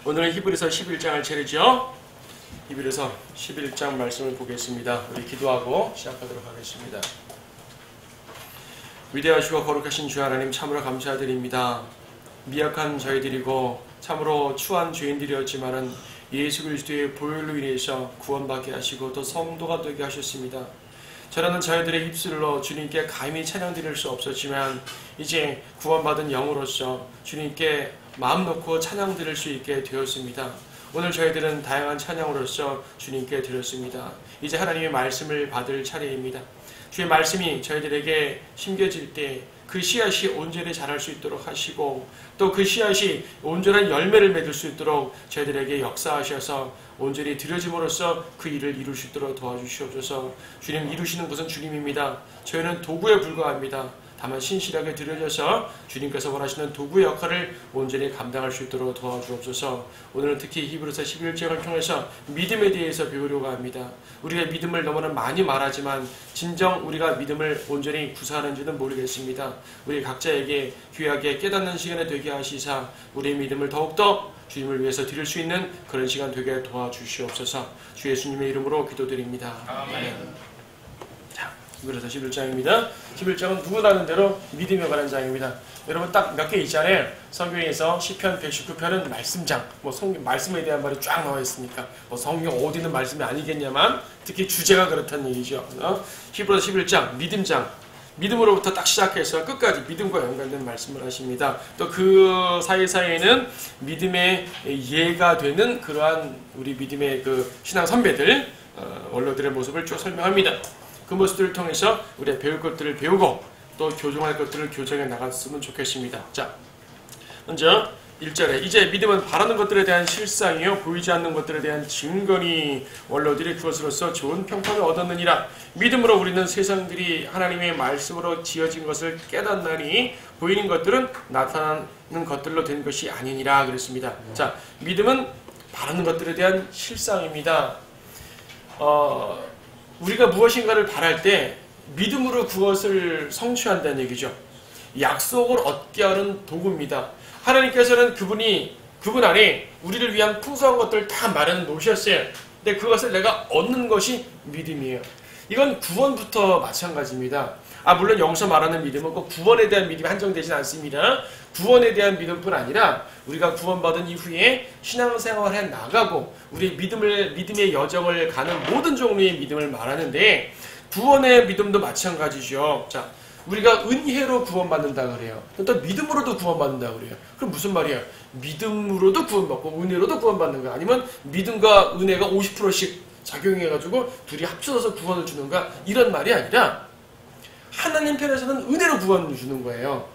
오늘은 히브리서 11장을 차리죠. 히브리서 11장 말씀을 보겠습니다. 우리 기도하고 시작하도록 하겠습니다. 위대하시고 거룩하신 주 하나님 참으로 감사드립니다. 미약한 저희들이고 참으로 추한 죄인들이었지만은 예수 그리스도의 보혈로 인해서 구원받게 하시고 또 성도가 되게 하셨습니다. 저라는 저희들의 입술로 주님께 감히 찬양 드릴 수 없었지만 이제 구원받은 영으로서 주님께 마음 놓고 찬양 드릴 수 있게 되었습니다. 오늘 저희들은 다양한 찬양으로서 주님께 드렸습니다. 이제 하나님의 말씀을 받을 차례입니다. 주의 말씀이 저희들에게 심겨질 때 그 씨앗이 온전히 자랄 수 있도록 하시고 또 그 씨앗이 온전한 열매를 맺을 수 있도록 저희들에게 역사하셔서 온전히 드려짐으로써 그 일을 이룰 수 있도록 도와주시옵소서. 주님 이루시는 것은 주님입니다. 저희는 도구에 불과합니다. 다만 신실하게 드려져서 주님께서 원하시는 도구의 역할을 온전히 감당할 수 있도록 도와주옵소서. 오늘은 특히 히브리서 11장을 통해서 믿음에 대해서 배우려고 합니다. 우리가 믿음을 너무나 많이 말하지만 진정 우리가 믿음을 온전히 구사하는지는 모르겠습니다. 우리 각자에게 귀하게 깨닫는 시간이 되게 하시사 우리의 믿음을 더욱더 주님을 위해서 드릴 수 있는 그런 시간 되게 도와주시옵소서. 주 예수님의 이름으로 기도드립니다. 아멘. 히브리서 11장입니다. 11장은 누구나 아는 대로 믿음에 관한 장입니다. 여러분 딱 몇 개 있잖아요. 성경에서 시편 119편은 말씀장, 말씀에 대한 말이 쫙 나와 있으니까 성경 어디는 말씀이 아니겠냐만 특히 주제가 그렇다는 얘기죠. 히브리서 11장 믿음장, 믿음으로부터 딱 시작해서 끝까지 믿음과 연관된 말씀을 하십니다. 또 그 사이사이에는 믿음의 예가 되는 그러한 우리 믿음의 그 신앙 선배들 원로들의 모습을 쭉 설명합니다. 그 모습들을 통해서 우리가 배울 것들을 배우고 또 교정할 것들을 교정해 나갔으면 좋겠습니다. 자, 먼저 1절에 이제 믿음은 바라는 것들에 대한 실상이요 보이지 않는 것들에 대한 증거니 원로들이 그것으로서 좋은 평판을 얻었느니라. 믿음으로 우리는 세상들이 하나님의 말씀으로 지어진 것을 깨닫나니 보이는 것들은 나타나는 것들로 된 것이 아니니라 그랬습니다. 자, 믿음은 바라는 것들에 대한 실상입니다. 우리가 무엇인가를 바랄 때 믿음으로 그것을 성취한다는 얘기죠. 약속을 얻게 하는 도구입니다. 하나님께서는 그분 안에 우리를 위한 풍성한 것들을 다 마련해 놓으셨어요. 근데 그것을 내가 얻는 것이 믿음이에요. 이건 구원부터 마찬가지입니다. 물론 여기서 말하는 믿음은 꼭 구원에 대한 믿음이 한정되진 않습니다. 구원에 대한 믿음뿐 아니라 우리가 구원받은 이후에 신앙생활을 해 나가고 우리 믿음의 여정을 가는 모든 종류의 믿음을 말하는데 구원의 믿음도 마찬가지죠. 자, 우리가 은혜로 구원받는다 그래요. 또 믿음으로도 구원받는다 그래요. 그럼 무슨 말이에요? 믿음으로도 구원받고 은혜로도 구원받는 거야? 아니면 믿음과 은혜가 50%씩 작용해가지고 둘이 합쳐져서 구원을 주는가? 이런 말이 아니라 하나님 편에서는 은혜로 구원을 주는 거예요.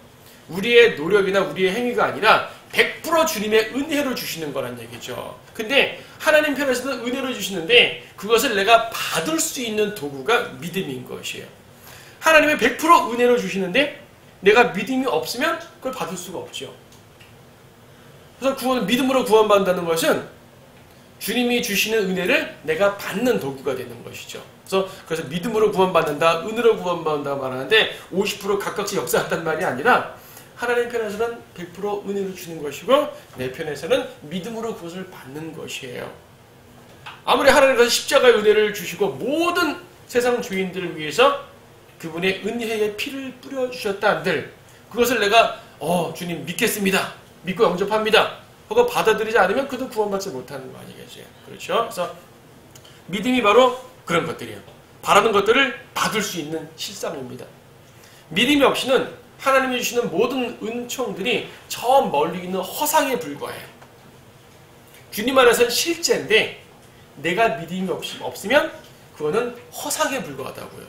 우리의 노력이나 우리의 행위가 아니라 100% 주님의 은혜로 주시는 거란 얘기죠. 근데 하나님 편에서는 은혜로 주시는데 그것을 내가 받을 수 있는 도구가 믿음인 것이에요. 하나님의 100% 은혜로 주시는데 내가 믿음이 없으면 그걸 받을 수가 없죠. 그래서 믿음으로 구원받는다는 것은 주님이 주시는 은혜를 내가 받는 도구가 되는 것이죠. 그래서 믿음으로 구원받는다, 은혜로 구원받는다 말하는데 50% 각각씩 역사한다는 말이 아니라 하나님 편에서는 100% 은혜로 주는 것이고 내 편에서는 믿음으로 그것을 받는 것이에요. 아무리 하나님께서 십자가의 은혜를 주시고 모든 세상 주인들을 위해서 그분의 은혜의 피를 뿌려주셨다 한들 그것을 내가 주님 믿겠습니다. 믿고 영접합니다. 그거 받아들이지 않으면 그도 구원받지 못하는 거 아니겠어요? 그렇죠? 그래서 믿음이 바로 그런 것들이에요. 바라는 것들을 받을 수 있는 실상입니다. 믿음이 없이는 하나님이 주시는 모든 은총들이 저 멀리 있는 허상에 불과해요. 주님 안에서는 실제인데 내가 믿음이 없으면 그거는 허상에 불과하다고요.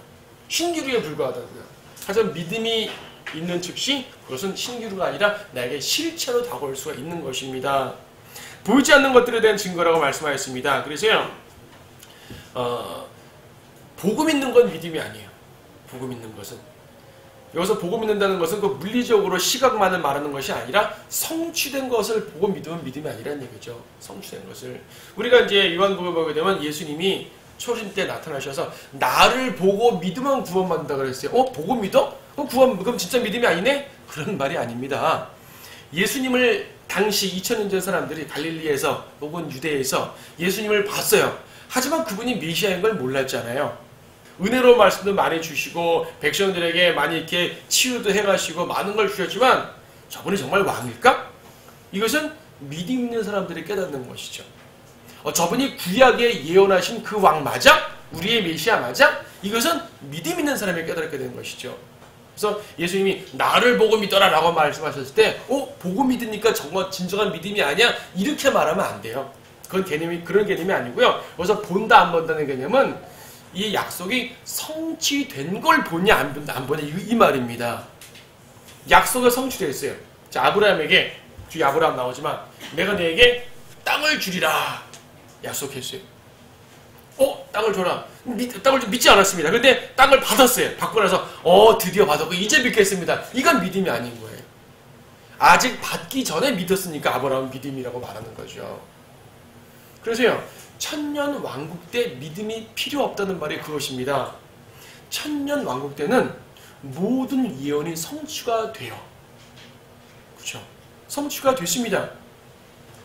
신기루에 불과하다고요. 하지만 믿음이 있는 즉시 그것은 신기루가 아니라 나에게 실체로 다가올 수가 있는 것입니다. 보이지 않는 것들에 대한 증거라고 말씀하였습니다. 그래서요, 복음 있는 건 믿음이 아니에요. 복음 있는 것은. 여기서 복음 믿는다는 것은 그 물리적으로 시각만을 말하는 것이 아니라 성취된 것을 보고 믿으면 믿음이 아니라는 얘기죠. 성취된 것을. 우리가 이제 요한복음을 보게 되면 예수님이 초림 때 나타나셔서 나를 보고 믿으면 구원받는다 그랬어요. 보고 믿어? 그럼 진짜 믿음이 아니네? 그런 말이 아닙니다. 예수님을 당시 2000년 전 사람들이 갈릴리에서 혹은 유대에서 예수님을 봤어요. 하지만 그분이 메시아인 걸 몰랐잖아요. 은혜로운 말씀도 많이 주시고 백성들에게 많이 이렇게 치유도 해가시고 많은 걸 주셨지만 저분이 정말 왕일까? 이것은 믿음 있는 사람들이 깨닫는 것이죠. 저분이 구약에 예언하신 그 왕 맞아? 우리의 메시아 맞아? 이것은 믿음 있는 사람이 깨닫게 된 것이죠. 그래서 예수님이 나를 보고 믿어라 라고 말씀하셨을 때 보고 믿으니까 정말 진정한 믿음이 아니야? 이렇게 말하면 안 돼요. 그런 개념이 아니고요. 그래서 본다 안 본다는 개념은 이 약속이 성취된 걸 보냐 안 보냐 이 말입니다. 약속이 성취됐어요. 자, 아브라함에게 뒤에 아브라함 나오지만 내가 너에게 땅을 주리라 약속했어요. 땅을 줘라. 땅을 좀 믿지 않았습니다. 근데 땅을 받았어요. 받고 나서 드디어 받았고 이제 믿겠습니다. 이건 믿음이 아닌 거예요. 아직 받기 전에 믿었으니까 아브라함은 믿음이라고 말하는 거죠. 그래서요. 천년 왕국 때 믿음이 필요 없다는 말이 그것입니다. 천년 왕국 때는 모든 예언이 성취가 돼요. 그렇죠? 성취가 됐습니다.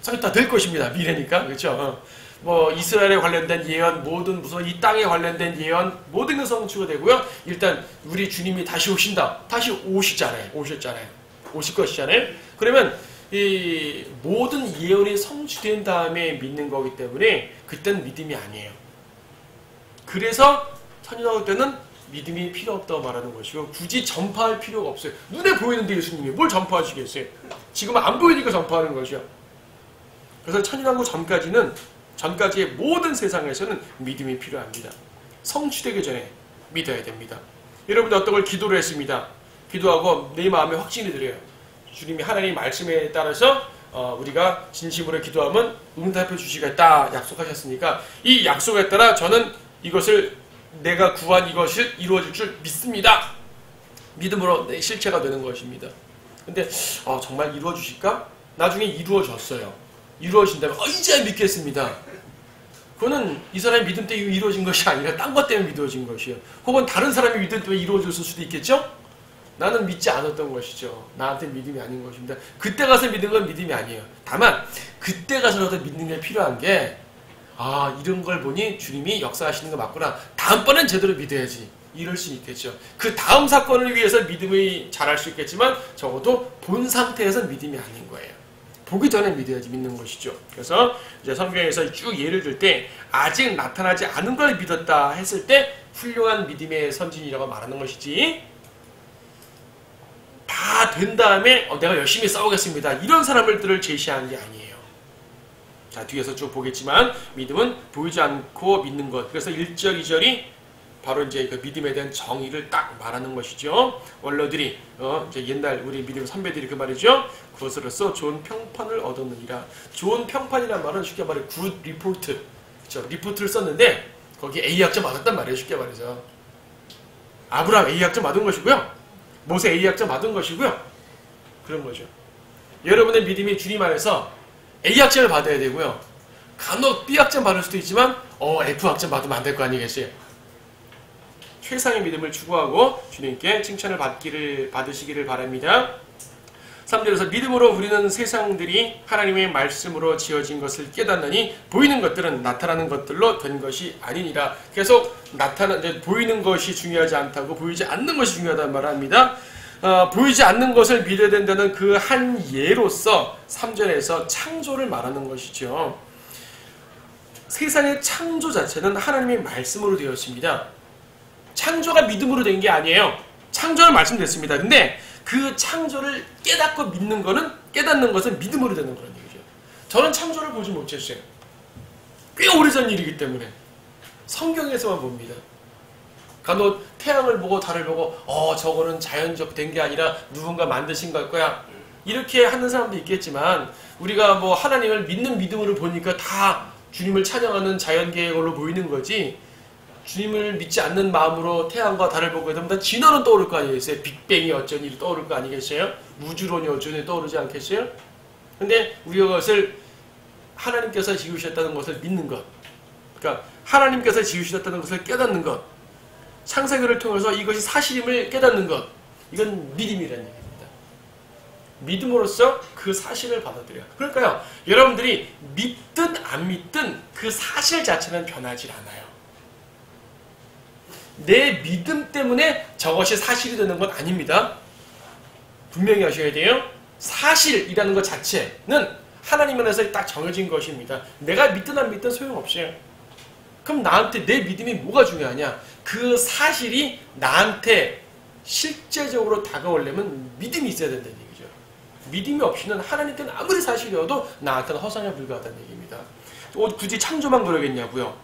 성취 다 될 것입니다. 미래니까. 그렇죠? 이스라엘에 관련된 예언, 모든 무슨 이 땅에 관련된 예언, 모든 게 성취가 되고요. 일단 우리 주님이 다시 오신다. 다시 오셨잖아요. 오실 것이잖아요. 그러면 이 모든 예언이 성취된 다음에 믿는 거기 때문에 그때는 믿음이 아니에요. 그래서 천년왕국 때는 믿음이 필요 없다고 말하는 것이고 굳이 전파할 필요가 없어요. 눈에 보이는데 예수님이 뭘 전파하시겠어요? 지금은 안 보이니까 전파하는 것이요. 그래서 천년왕국 전까지의 모든 세상에서는 믿음이 필요합니다. 성취되기 전에 믿어야 됩니다. 여러분들 어떤 걸 기도를 했습니다. 기도하고 내 마음에 확신이 들어요. 주님이 하나님 말씀에 따라서 우리가 진심으로 기도하면 응답해 주시겠다 약속하셨으니까 이 약속에 따라 저는 이것을 내가 구한 이것을 이루어질 줄 믿습니다. 믿음으로 내 실체가 되는 것입니다. 근데 정말 이루어 주실까? 나중에 이루어졌어요. 이루어진다면 이제 믿겠습니다. 그거는 이 사람의 믿음 때문에 이루어진 것이 아니라 딴 것 때문에 이루어진 것이에요. 혹은 다른 사람의 믿음 때문에 이루어졌을 수도 있겠죠? 나는 믿지 않았던 것이죠. 나한테 믿음이 아닌 것입니다. 그때 가서 믿는 건 믿음이 아니에요. 다만 그때 가서라도 믿는 게 필요한 게 이런 걸 보니 주님이 역사하시는 거 맞구나. 다음번엔 제대로 믿어야지. 이럴 수 있겠죠. 그 다음 사건을 위해서 믿음이 자랄 수 있겠지만 적어도 본 상태에서 믿음이 아닌 거예요. 보기 전에 믿어야지 믿는 것이죠. 그래서 이제 성경에서 쭉 예를 들 때 아직 나타나지 않은 걸 믿었다 했을 때 훌륭한 믿음의 선진이라고 말하는 것이지 다 된 다음에 내가 열심히 싸우겠습니다. 이런 사람들을 제시하는 게 아니에요. 자, 뒤에서 쭉 보겠지만 믿음은 보이지 않고 믿는 것. 그래서 1절, 2절이 바로 이제 그 믿음에 대한 정의를 딱 말하는 것이죠. 원로들이 이제 옛날 우리 믿음 선배들이 그 말이죠. 그것으로서 좋은 평판을 얻었느니라. 좋은 평판이란 말은 쉽게 말해 굿 리포트. 그렇죠? 리포트를 썼는데 거기 A학점 맞았단 말이에요. 쉽게 말해서. 아브라함 A학점 맞은 것이고요. 모세 A학점 맞은 것이고요. 그런 거죠. 여러분의 믿음이 주님 안에서 A학점을 받아야 되고요. 간혹 B학점 받을 수도 있지만 F학점 받으면 안 될 거 아니겠어요? 최상의 믿음을 추구하고 주님께 칭찬을 받으시기를 바랍니다. 3절에서 믿음으로 우리는 세상들이 하나님의 말씀으로 지어진 것을 깨닫느니 보이는 것들은 나타나는 것들로 된 것이 아니니라. 계속 보이는 것이 중요하지 않다고 보이지 않는 것이 중요하다는 말을 합니다. 보이지 않는 것을 믿어야 된다는 그 한 예로서 3절에서 창조를 말하는 것이죠. 세상의 창조 자체는 하나님의 말씀으로 되었습니다. 창조가 믿음으로 된 게 아니에요. 창조를 말씀드렸습니다. 근데 그 창조를 깨닫는 것은 믿음으로 되는 그런 얘기죠. 저는 창조를 보지 못했어요. 꽤 오래전 일이기 때문에 성경에서만 봅니다. 간혹 태양을 보고 달을 보고 저거는 자연적 된 게 아니라 누군가 만드신 걸 거야. 이렇게 하는 사람도 있겠지만 우리가 하나님을 믿는 믿음으로 보니까 다 주님을 찬양하는 자연계의 걸로 보이는 거지 주님을 믿지 않는 마음으로 태양과 달을 보게 되면 다 진화론 떠오를 거 아니겠어요? 빅뱅이 어쩌니 떠오를 거 아니겠어요? 우주론이 어쩌니 떠오르지 않겠어요? 근데 우리가 그것을 하나님께서 지으셨다는 것을 믿는 것, 그러니까 하나님께서 지으셨다는 것을 깨닫는 것, 창세기를 통해서 이것이 사실임을 깨닫는 것, 이건 믿음이라는 얘기입니다. 믿음으로써 그 사실을 받아들여요. 그러니까요, 여러분들이 믿든 안 믿든 그 사실 자체는 변하지 않아요. 내 믿음 때문에 저것이 사실이 되는 건 아닙니다. 분명히 하셔야 돼요. 사실이라는 것 자체는 하나님 안에서 딱 정해진 것입니다. 내가 믿든 안 믿든 소용없어요. 그럼 나한테 내 믿음이 뭐가 중요하냐? 그 사실이 나한테 실제적으로 다가오려면 믿음이 있어야 된다는 얘기죠. 믿음이 없이는 하나님께는 아무리 사실이어도 나한테는 허상에 불과하다는 얘기입니다. 굳이 창조만 그러겠냐고요.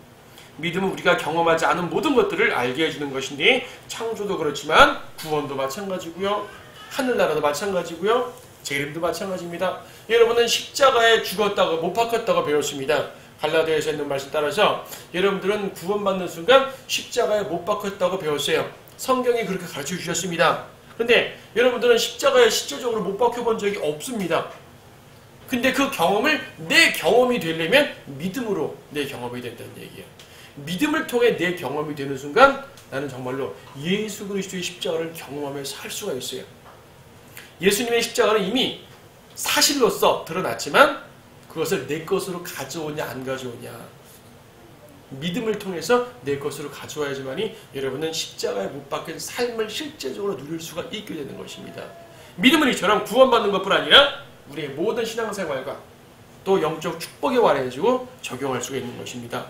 믿음은 우리가 경험하지 않은 모든 것들을 알게 해주는 것인데, 창조도 그렇지만 구원도 마찬가지고요, 하늘나라도 마찬가지고요, 재림도 마찬가지입니다. 여러분은 십자가에 죽었다고 못 박혔다고 배웠습니다. 갈라디아서에 있는 말씀 따라서 여러분들은 구원받는 순간 십자가에 못 박혔다고 배웠어요. 성경이 그렇게 가르쳐 주셨습니다. 그런데 여러분들은 십자가에 실제적으로 못 박혀본 적이 없습니다. 근데 그 경험을 내 경험이 되려면 믿음으로 내 경험이 된다는 얘기예요. 믿음을 통해 내 경험이 되는 순간 나는 정말로 예수 그리스도의 십자가를 경험하며 살 수가 있어요. 예수님의 십자가는 이미 사실로서 드러났지만 그것을 내 것으로 가져오냐 안 가져오냐, 믿음을 통해서 내 것으로 가져와야지만이 여러분은 십자가에 못 박힌 삶을 실제적으로 누릴 수가 있게 되는 것입니다. 믿음은 이처럼 구원받는 것뿐 아니라 우리의 모든 신앙생활과 또 영적 축복에 관해지고 적용할 수가 있는 것입니다.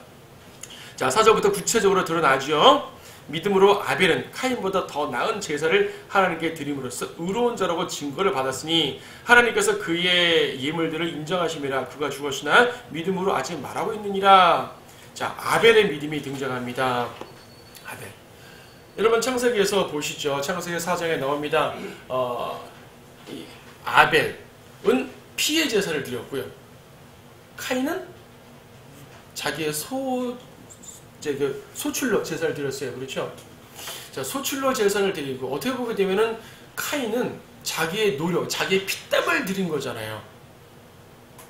자, 4절부터 구체적으로 드러나죠. 믿음으로 아벨은 카인보다 더 나은 제사를 하나님께 드림으로써 의로운 자라고 증거를 받았으니 하나님께서 그의 예물들을 인정하심이라. 그가 죽었으나 믿음으로 아직 말하고 있느니라. 자, 아벨의 믿음이 등장합니다. 아벨. 여러분 창세기에서 보시죠. 창세기 4장에 나옵니다. 이 아벨은 피의 제사를 드렸고요. 카인은 자기의 소출로 제사를 드렸어요. 그렇죠? 자, 소출로 제사를 드리고, 어떻게 보게 되면은 카인은 자기의 노력, 자기의 피땀을 드린 거잖아요.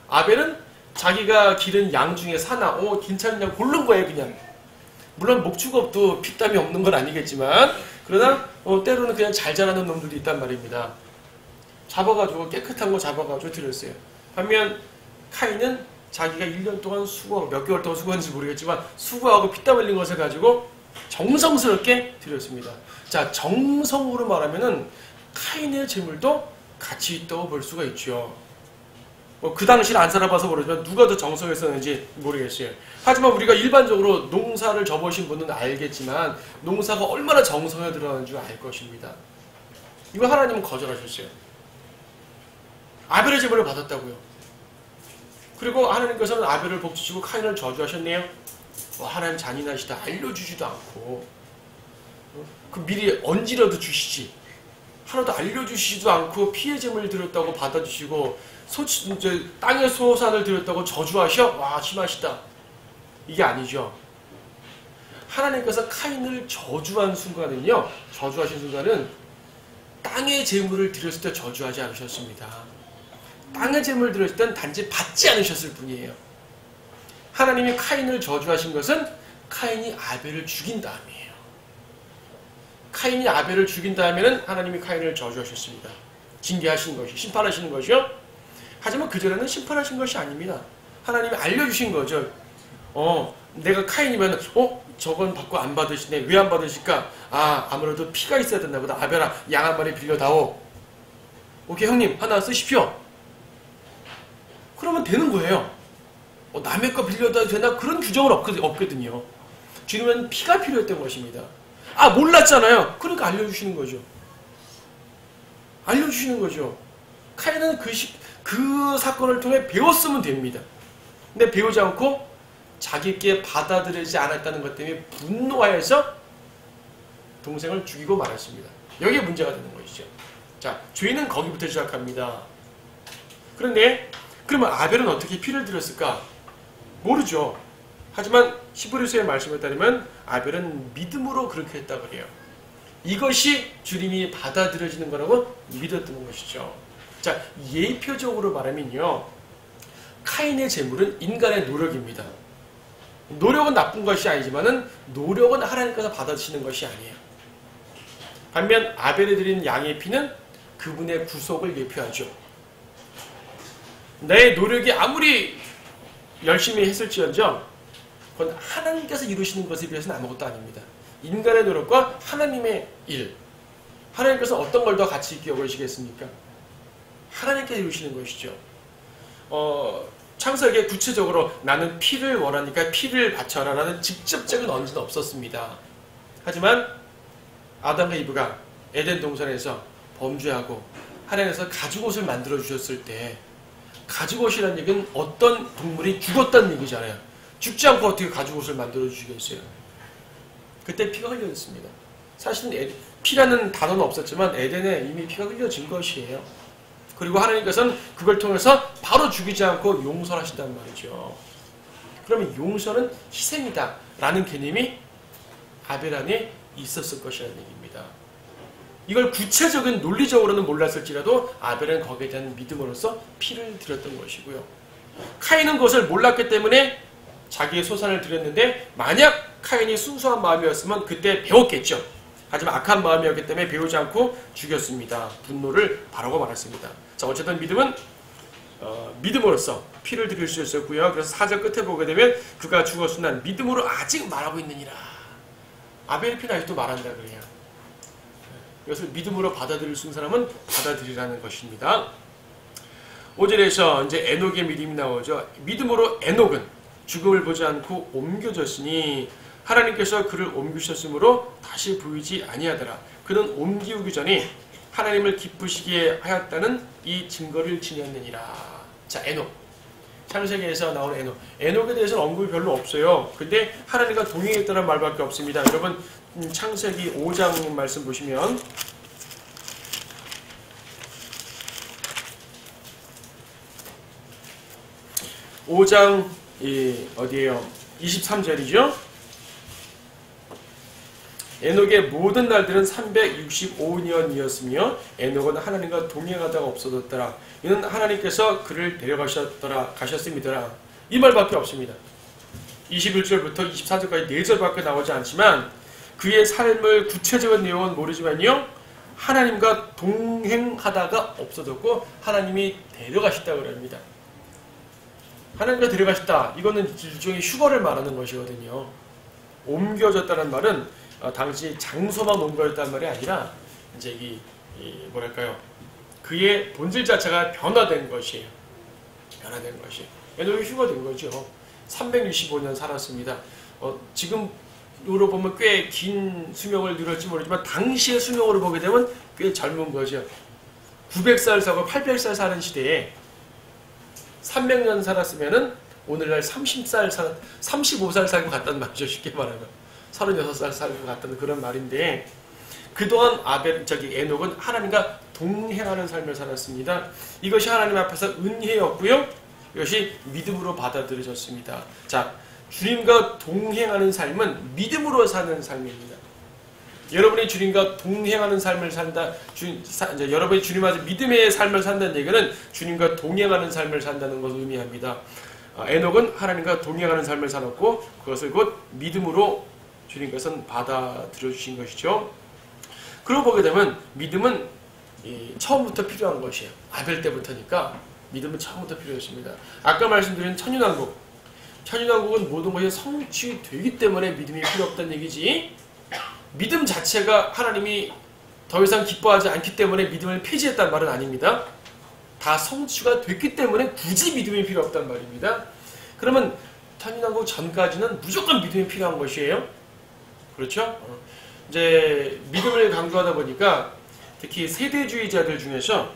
아벨은 자기가 기른 양 중에 사나, 괜찮은 양 고른 거예요, 그냥. 물론 목축업도 피땀이 없는 건 아니겠지만, 그러나 때로는 그냥 잘 자라는 놈들도 있단 말입니다. 잡아가지고 깨끗한 거 잡아가지고 드렸어요. 반면 카인은 자기가 1년 동안 수고하고, 몇 개월 동안 수고했는지 모르겠지만 수고하고 피땀 흘린 것을 가지고 정성스럽게 드렸습니다. 자, 정성으로 말하면은 카인의 재물도 가치 있다고 볼 수가 있죠. 그 당시를 안 살아봐서 모르지만 누가 더 정성했었는지 모르겠어요. 하지만 우리가 일반적으로 농사를 접으신 분은 알겠지만 농사가 얼마나 정성에 들어가는 줄 알 것입니다. 이거 하나님은 거절하셨어요. 아벨의 재물을 받았다고요. 그리고 하나님께서는 아벨을 복주시고 카인을 저주하셨네요. 하나님 잔인하시다. 알려주지도 않고, 그 미리 얹으려도 주시지, 하나도 알려주시지도 않고 피의 제물을 드렸다고 받아주시고, 땅의 소산을 드렸다고 저주하셔? 와, 심하시다. 이게 아니죠. 하나님께서 카인을 저주하신 순간은 땅의 제물을 드렸을 때 저주하지 않으셨습니다. 땅의 제물을 드렸을 때는 단지 받지 않으셨을 뿐이에요. 하나님이 카인을 저주하신 것은 카인이 아벨을 죽인 다음이에요. 카인이 아벨을 죽인 다음에는 하나님이 카인을 저주하셨습니다. 징계하신 것이, 심판하시는 것이요. 하지만 그전에는 심판하신 것이 아닙니다. 하나님이 알려주신 거죠. 내가 카인이면 저건 받고 안 받으시네. 왜 안 받으실까? 아무래도 피가 있어야 된다 보다. 아벨아, 양 한 마리 빌려다오. 오케이, 형님 하나 쓰십시오. 그러면 되는 거예요. 남의 거 빌려도 되나? 그런 규정은 없거든요. 주님은 피가 필요했던 것입니다. 몰랐잖아요. 그러니까 알려주시는 거죠. 카인은 그 사건을 통해 배웠으면 됩니다. 근데 배우지 않고 자기께 받아들이지 않았다는 것 때문에 분노하여서 동생을 죽이고 말았습니다. 여기에 문제가 되는 것이죠. 자, 죄는 거기부터 시작합니다. 그런데 그러면 아벨은 어떻게 피를 드렸을까? 모르죠. 하지만 히브리서의 말씀에 따르면 아벨은 믿음으로 그렇게 했다고 해요. 이것이 주님이 받아들여지는 거라고 믿었던 것이죠. 자, 예표적으로 말하면요, 카인의 재물은 인간의 노력입니다. 노력은 나쁜 것이 아니지만은 노력은 하나님께서 받아주시는 것이 아니에요. 반면 아벨이 드린 양의 피는 그분의 구속을 예표하죠. 내 노력이 아무리 열심히 했을지언정 그건 하나님께서 이루시는 것에 비해서는 아무것도 아닙니다. 인간의 노력과 하나님의 일, 하나님께서 어떤 걸 더 가치 있게 여기시겠습니까? 하나님께서 이루시는 것이죠. 창세기에 구체적으로 나는 피를 원하니까 피를 바쳐라 라는 직접적인 언지는 없었습니다. 하지만 아담과 이브가 에덴 동산에서 범죄하고 하나님께서 가죽옷을 만들어 주셨을 때, 가죽옷이라는 얘기는 어떤 동물이 죽었다는 얘기잖아요. 죽지 않고 어떻게 가죽옷을 만들어 주시겠어요? 그때 피가 흘려졌습니다. 사실은 피라는 단어는 없었지만 에덴에 이미 피가 흘려진 것이에요. 그리고 하나님께서는 그걸 통해서 바로 죽이지 않고 용서를 하신단 말이죠. 그러면 용서는 희생이다 라는 개념이 아벨 안에 있었을 것이라는 얘기입니다. 이걸 구체적인 논리적으로는 몰랐을지라도 아벨은 거기에 대한 믿음으로써 피를 드렸던 것이고요. 카인은 그것을 몰랐기 때문에 자기의 소산을 드렸는데, 만약 카인이 순수한 마음이었으면 그때 배웠겠죠. 하지만 악한 마음이었기 때문에 배우지 않고 죽였습니다. 분노를 바라고 말았습니다. 자, 어쨌든 믿음은 믿음으로써 피를 드릴 수 있었고요. 그래서 4절 끝에 보게 되면 그가 죽었으나 믿음으로 아직 말하고 있느니라. 아벨의 피는 아직도 말한다 그래요. 이것을 믿음으로 받아들일 수 있는 사람은 받아들이라는 것입니다. 5절에서 이제 에녹의 믿음이 나오죠. 믿음으로 에녹은 죽음을 보지 않고 옮겨졌으니 하나님께서 그를 옮기셨으므로 다시 보이지 아니하더라. 그는 옮기우기 전에 하나님을 기쁘시게 하였다는 이 증거를 지녔느니라. 자, 에녹. 창세기에서 나오는 에녹. 에녹에 대해서는 언급이 별로 없어요. 근데 하나님과 동행했다는 말밖에 없습니다. 여러분 창세기 5장 말씀 보시면 5장 어디에요? 23절이죠. 에녹의 모든 날들은 365년이었으며 에녹은 하나님과 동행하다가 없어졌더라. 이는 하나님께서 그를 가셨음이더라. 이 말밖에 없습니다. 21절부터 24절까지 4절밖에 나오지 않지만 그의 삶을 구체적인 내용은 모르지만요, 하나님과 동행하다가 없어졌고 하나님이 데려가셨다고 합니다. 하나님과 데려가셨다. 이거는 일종의 휴거를 말하는 것이거든요. 옮겨졌다는 말은 당시 장소만 옮겨졌다는 말이 아니라 이제 뭐랄까요, 그의 본질 자체가 변화된 것이에요. 변화된 것이. 에녹이 휴거된 거죠. 365년 살았습니다. 지금으로 보면 꽤 긴 수명을 누렸지 모르지만 당시의 수명으로 보게 되면 꽤 젊은 거죠. 900살 살고 800살 사는 시대에 300년 살았으면은 오늘날 35살 살고 갔다는 말이죠. 쉽게 말하면 36살 살고 갔다는 그런 말인데, 그동안 에녹은 하나님과 동행하는 삶을 살았습니다. 이것이 하나님 앞에서 은혜였고요, 이것이 믿음으로 받아들여졌습니다. 자, 주님과 동행하는 삶은 믿음으로 사는 삶입니다. 여러분이 주님과 동행하는 삶을 산다, 여러분이 주님 앞에 믿음의 삶을 산다는 얘기는 주님과 동행하는 삶을 산다는 것을 의미합니다. 에녹은 하나님과 동행하는 삶을 살았고 그것을 곧 믿음으로 주님께서는 받아들여 주신 것이죠. 그러고 보게 되면 믿음은 처음부터 필요한 것이에요. 아벨 때부터니까 믿음은 처음부터 필요했습니다. 아까 말씀드린 천윤왕국. 천윤왕국은 모든 것이 성취되기 때문에 믿음이 필요 없다는 얘기지, 믿음 자체가 하나님이 더 이상 기뻐하지 않기 때문에 믿음을 폐지했다는 말은 아닙니다. 다 성취가 됐기 때문에 굳이 믿음이 필요 없단 말입니다. 그러면 천윤왕국 전까지는 무조건 믿음이 필요한 것이에요. 그렇죠? 이제 믿음을 강조하다 보니까 특히 세대주의자들 중에서,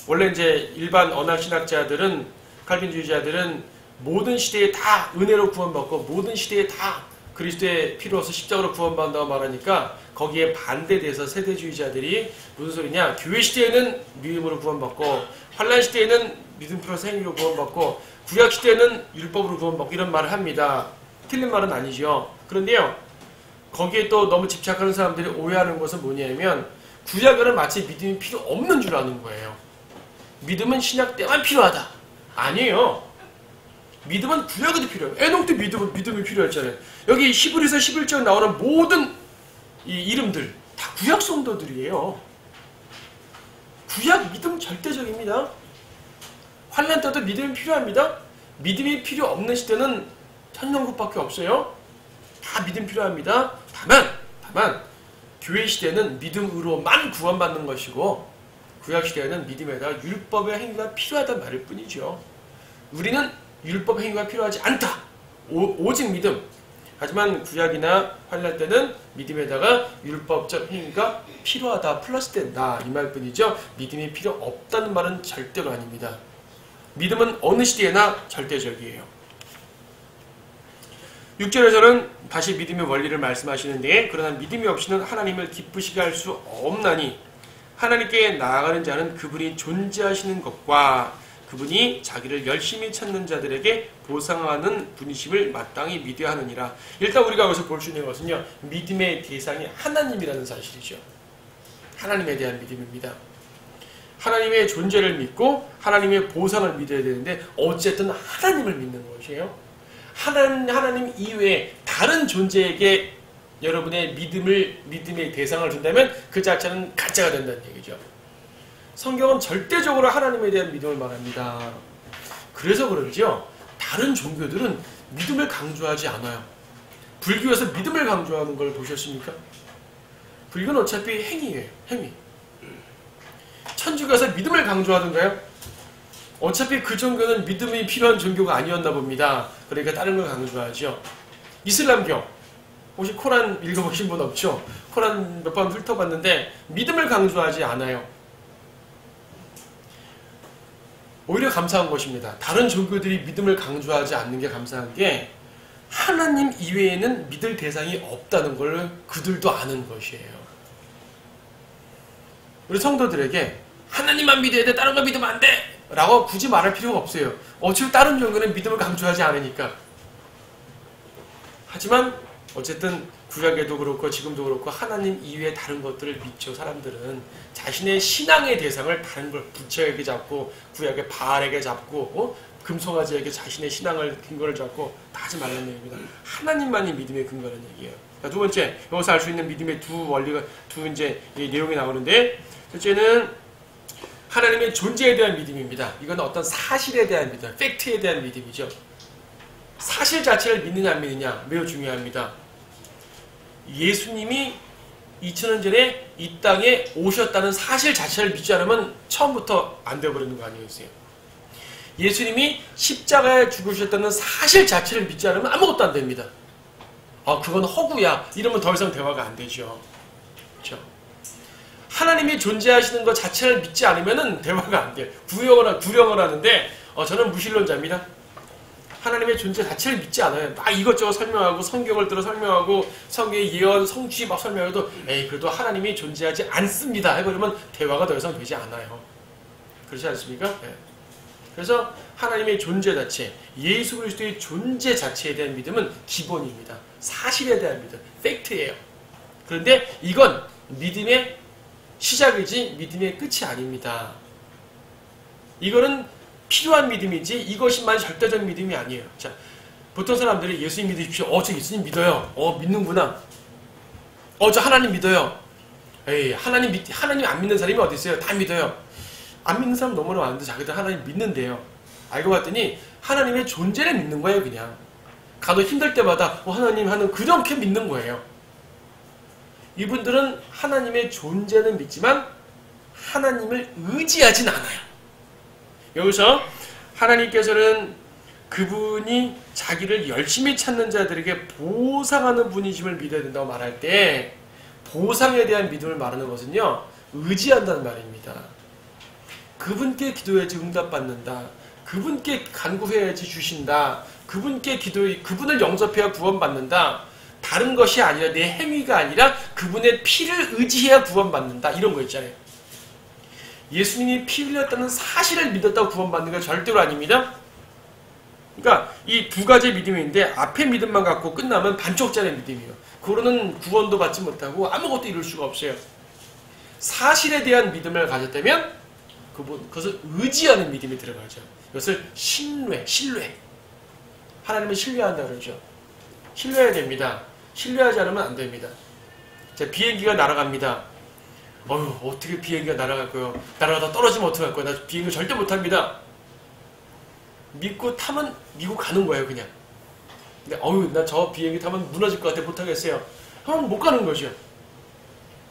원래 이제 일반 언어신학자들은, 칼빈주의자들은 모든 시대에 다 은혜로 구원받고 모든 시대에 다 그리스도의 피로 서 십자가로 구원받는다고 말하니까 거기에 반대돼서 세대주의자들이 무슨 소리냐, 교회 시대에는 믿음으로 구원받고 환난 시대에는 믿음 플러스 행위로 구원받고 구약 시대에는 율법으로 구원받고 이런 말을 합니다. 틀린 말은 아니죠. 그런데요, 거기에 또 너무 집착하는 사람들이 오해하는 것은 뭐냐면 구약에는 마치 믿음이 필요 없는 줄 아는 거예요. 믿음은 신약 때만 필요하다. 아니에요. 믿음은 구약에도 필요해요. 에녹도 믿음이 필요했잖아요. 여기 히브리서 11장 나오는 모든 이 이름들 다 구약 성도들이에요. 구약 믿음 절대적입니다. 환난 때도 믿음이 필요합니다. 믿음이 필요 없는 시대는 천년국밖에 없어요. 다 믿음 필요합니다. 다만 교회 시대는 믿음으로만 구원받는 것이고 구약 시대에는 믿음에다가 율법의 행위가 필요하단 말일 뿐이죠. 우리는 율법 행위가 필요하지 않다. 오직 믿음. 하지만 구약이나 환난 때는 믿음에다가 율법적 행위가 필요하다. 플러스 된다. 이 말뿐이죠. 믿음이 필요 없다는 말은 절대로 아닙니다. 믿음은 어느 시대에나 절대적이에요. 6절에서는 다시 믿음의 원리를 말씀하시는데 그러나 믿음이 없이는 하나님을 기쁘시게 할 수 없나니 하나님께 나아가는 자는 그분이 존재하시는 것과 그분이 자기를 열심히 찾는 자들에게 보상하는 분이심을 마땅히 믿어야 하느니라. 일단 우리가 여기서 볼 수 있는 것은요. 믿음의 대상이 하나님이라는 사실이죠. 하나님에 대한 믿음입니다. 하나님의 존재를 믿고 하나님의 보상을 믿어야 되는데 어쨌든 하나님을 믿는 것이에요. 하나님 이외에 다른 존재에게 여러분의 믿음의 대상을 준다면 그 자체는 가짜가 된다는 얘기죠. 성경은 절대적으로 하나님에 대한 믿음을 말합니다. 그래서 그런지요. 다른 종교들은 믿음을 강조하지 않아요. 불교에서 믿음을 강조하는 걸 보셨습니까? 불교는 어차피 행위예요. 행위. 천주교에서 믿음을 강조하던가요? 어차피 그 종교는 믿음이 필요한 종교가 아니었나 봅니다. 그러니까 다른 걸 강조하죠. 이슬람교. 혹시 코란 읽어보신 분 없죠? 코란 몇 번 훑어봤는데 믿음을 강조하지 않아요. 오히려 감사한 것입니다. 다른 종교들이 믿음을 강조하지 않는 게 감사한 게 하나님 이외에는 믿을 대상이 없다는 걸 그들도 아는 것이에요. 우리 성도들에게 하나님만 믿어야 돼, 다른 거 믿으면 안 돼! 라고 굳이 말할 필요가 없어요. 어차피 다른 종교는 믿음을 강조하지 않으니까. 하지만 어쨌든 구약에도 그렇고 지금도 그렇고 하나님 이외에 다른 것들을 믿죠. 사람들은 자신의 신앙의 대상을 다른 걸 부처에게 잡고 구약의 바알에게 잡고 금송아지에게 자신의 신앙을 근거를 잡고 다 하지 말라는 얘기입니다. 하나님만이 믿음의 근거라는 얘기예요. 자, 두 번째, 여기서 알 수 있는 믿음의 두 원리가 이제 내용이 나오는데 첫째는 하나님의 존재에 대한 믿음입니다. 이건 어떤 사실에 대한 믿음, 팩트에 대한 믿음이죠. 사실 자체를 믿느냐 안 믿느냐 매우 중요합니다. 예수님이 2000년 전에 이 땅에 오셨다는 사실 자체를 믿지 않으면 처음부터 안 되어버리는 거 아니겠어요? 예수님이 십자가에 죽으셨다는 사실 자체를 믿지 않으면 아무것도 안 됩니다. 그건 허구야. 이러면 더 이상 대화가 안 되죠. 그렇죠? 하나님이 존재하시는 것 자체를 믿지 않으면 대화가 안 돼요. 구령을 하는데 저는 무신론자입니다. 하나님의 존재 자체를 믿지 않아요. 막 이것저것 설명하고 성경을 들어 설명하고 성경의 예언, 성취 막 설명해도 그래도 하나님이 존재하지 않습니다. 그러면 대화가 더 이상 되지 않아요. 그렇지 않습니까? 네. 그래서 하나님의 존재 자체, 예수 그리스도의 존재 자체에 대한 믿음은 기본입니다. 사실에 대한 믿음, 팩트예요. 그런데 이건 믿음의 시작이지 믿음의 끝이 아닙니다. 이거는 필요한 믿음이지 이것이만 절대적 믿음이 아니에요. 자, 보통 사람들이 예수님 믿으십시오. 저 예수님 믿어요. 믿는구나. 저 하나님 믿어요. 하나님 안 믿는 사람이 어디 있어요? 다 믿어요. 안 믿는 사람 너무나 많은데 자기들 하나님 믿는데요. 알고 봤더니 하나님의 존재를 믿는 거예요. 그냥 가도 힘들 때마다 하나님 하는 그렇게 믿는 거예요. 이분들은 하나님의 존재는 믿지만 하나님을 의지하진 않아요. 여기서 하나님께서는 그분이 자기를 열심히 찾는 자들에게 보상하는 분이심을 믿어야 된다고 말할 때 보상에 대한 믿음을 말하는 것은요. 의지한다는 말입니다. 그분께 기도해야지 응답받는다. 그분께 간구해야지 주신다. 그분을 영접해야 구원받는다. 다른 것이 아니라 내 행위가 아니라 그분의 피를 의지해야 구원받는다. 이런 거 있잖아요. 예수님이 피 흘렸다는 사실을 믿었다고 구원받는 건 절대로 아닙니다. 그러니까 이 두 가지 믿음인데 앞에 믿음만 갖고 끝나면 반쪽짜리 믿음이에요. 그거는 구원도 받지 못하고 아무것도 이룰 수가 없어요. 사실에 대한 믿음을 가졌다면 그것을 의지하는 믿음이 들어가죠. 이것을 신뢰. 하나님을 신뢰한다 그러죠. 신뢰해야 됩니다. 신뢰하지 않으면 안 됩니다. 자, 비행기가 날아갑니다. 어떻게 비행기가 날아갈 거예요? 날아가다 떨어지면 어떡할 거예요? 나 비행기 절대 못합니다. 믿고 타면 미국 가는 거예요, 그냥. 근데 나 저 비행기 타면 무너질 것 같아, 못 타겠어요. 그럼 못 가는 거죠.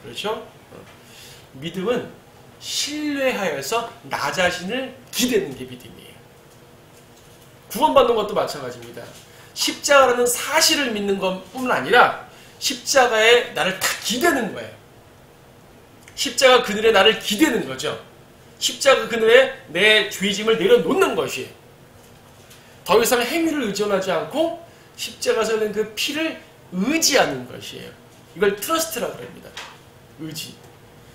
그렇죠? 믿음은 신뢰하여서 나 자신을 기대는 게 믿음이에요. 구원받는 것도 마찬가지입니다. 십자가라는 사실을 믿는 것뿐만 아니라 십자가에 나를 다 기대는 거예요. 십자가 그늘에 나를 기대는 거죠. 십자가 그늘에 내 죄짐을 내려놓는 것이에요. 더 이상 행위를 의존하지 않고 십자가에서 낸 그 피를 의지하는 것이에요. 이걸 트러스트라고 합니다. 의지.